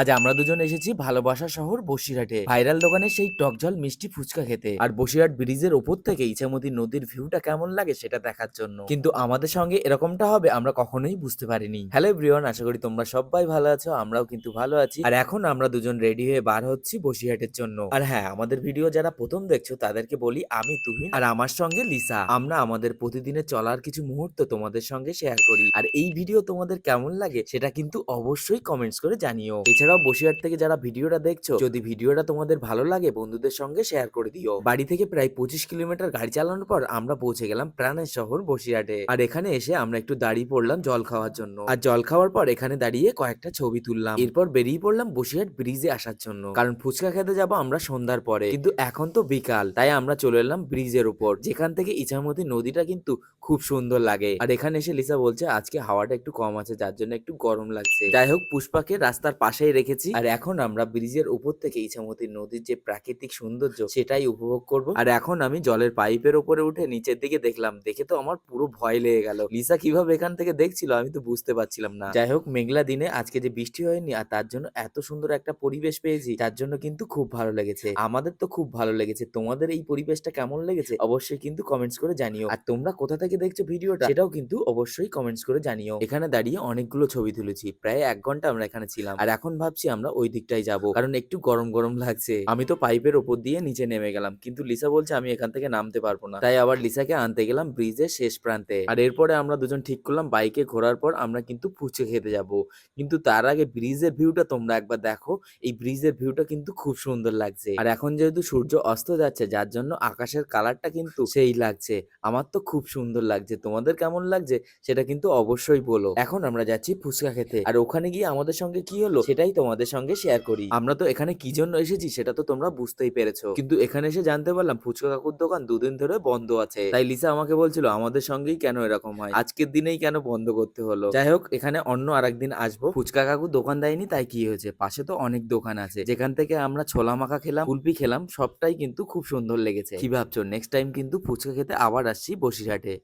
আজ আমরা দুজন এসেছি ভালোবাসা শহর বসিরহাটে ভাইরাল দোকানে সেই টকঝাল মিষ্টি ফুচকা খেতে আর বসিরহাট ব্রিজের ওপর থেকে ইছামতি নদীর ভিউটা কেমন লাগে সেটা দেখার জন্য। কিন্তু আমাদের সঙ্গে এরকমটা হবে আমরা কখনোই বুঝতে পারিনি। হ্যালো এভরিওয়ান, আশা করি তোমরা সবাই ভালো আছো, আমরাও কিন্তু ভালো আছি। আর এখন আমরা দুজন রেডি হয়ে বার হচ্ছি বসিরহাটের জন্য। আর হ্যাঁ, আমাদের ভিডিও যারা প্রথম দেখছো তাদেরকে বলি, আমি তুহিন আর আমার সঙ্গে লিসা। আমরা আমাদের প্রতিদিনের চলার কিছু মুহূর্ত তোমাদের সঙ্গে শেয়ার করি। আর এই ভিডিও তোমাদের কেমন লাগে সেটা কিন্তু অবশ্যই কমেন্টস করে জানিও। এছাড়াও বসিরহাট থেকে যারা ভিডিওটা দেখছো, যদি ভিডিওটা তোমাদের ভালো লাগে বন্ধুদের সঙ্গে শেয়ার করে দিও। বাড়ি থেকে প্রায় 25 কিলোমিটার গাড়ি চালানোর পর আমরা পৌঁছে গেলাম প্রাণের শহর বসিরহাটে। আর এখানে এসে আমরা একটু দাঁড়িয়ে পড়লাম জল খাওয়ার জন্য। আর জল খাওয়ার পর এখানে দাঁড়িয়ে কয়েকটা ছবি তুললাম। এরপর বেরিয়ে পড়লাম বসিরহাট ব্রিজে আসার জন্য, কারণ ফুচকা খেতে যাবো আমরা সন্ধ্যার পরে। কিন্তু এখন তো বিকাল, তাই আমরা চলে এলাম ব্রিজের উপর, যেখান থেকে ইছামতি নদীটা কিন্তু খুব সুন্দর লাগে। আর এখানে এসে লিসা বলছে আজকে হাওয়াটা একটু কম আছে, যার জন্য একটু গরম লাগছে। যাই হোক, পুষ্পাকে রাস্তার পাশেই রেখেছি। আর এখন আমরা ব্রিজের উপর থেকে ইছামতি নদীর যে প্রাকৃতিক সৌন্দর্য সেটাই উপভোগ করব। আর এখন আমি জলের পাইপের উপরে উঠে নিচের দিকে দেখলাম, দেখে তো আমার পুরো ভয় লেগে গেল। লিসা কিভাবে এখান থেকে দেখছিল আমি তো বুঝতে পারছিলাম না। যাই হোক, মেঘলা দিনে আজকে যে বৃষ্টি হয়নি আর তার জন্য এত সুন্দর একটা পরিবেশ পেয়েছি, যার জন্য কিন্তু খুব ভালো লেগেছে। আমাদের তো খুব ভালো লেগেছে। তোমাদের এই পরিবেশটা কেমন লেগেছে অবশ্যই কিন্তু কমেন্টস করে জানিও। আর তোমরা কোথা থেকে দেখছো ভিডিওটা সেটাও কিন্তু অবশ্যই কমেন্টস করে জানিও। এখানে দাঁড়িয়ে অনেকগুলো ছবি তুলেছি, প্রায় 1 ঘন্টা আমরা এখানে ছিলাম। আর এখন ভাবছি আমরা ওই দিকটাই যাব, কারণ একটু গরম গরম লাগছে। আমি তো পাইপের ওপর দিয়ে নিচে নেমে গেলাম, কিন্তু লিসা বলছে আমি এখান থেকে নামতে পারবো না। তাই আবার লিসাকে আনতে গেলাম ব্রিজের শেষ প্রান্তে। আর এরপরে আমরা দুজন ঠিক করলাম বাইকে ঘোরার পর আমরা কিন্তু ফুচকা খেতে যাব। কিন্তু তার আগে ব্রিজের ভিউটা তোমরা একবার দেখো। এই ব্রিজের ভিউটা কিন্তু খুব সুন্দর লাগছে। আর এখন যেহেতু সূর্য অস্ত যাচ্ছে, যার জন্য আকাশের কালারটা কিন্তু সেই লাগছে। আমার তো খুব সুন্দর লাগছে। তোমাদের কেমন লাগছে সেটা কিন্তু অবশ্যই বলো। এখন আমরা যাচ্ছি ফুচকা খেতে, আর ওখানে গিয়ে আমাদের সঙ্গে কি হলো সেটাই তোমাদের সঙ্গে শেয়ার করি। আমরা তো এখানে কি জন্য এসেছি সেটা তো তোমরা বুঝতেই পেরেছো, কিন্তু এখানে এসে জানতে পারলাম ফুচকা কাকুর দোকান দুদিন ধরে বন্ধ আছে। তাই লিসা আমাকে বলছিল আমাদের সঙ্গেই কেন এরকম হয়, আজকের দিনেই কেন বন্ধ করতে হলো। যাই হোক, এখানে অন্য আরেকদিন আসবো। ফুচকা কাকু দোকান দেয়নি তাই কি হয়েছে, পাশে তো অনেক দোকান আছে, যেখান থেকে আমরা ছোলা মাখা খেলাম, কুলপি খেলাম, সবটাই কিন্তু খুব সুন্দর লেগেছে। কি ভাবছো, নেক্সট টাইম কিন্তু ফুচকা খেতে আবার আসছি বসিরহাটে।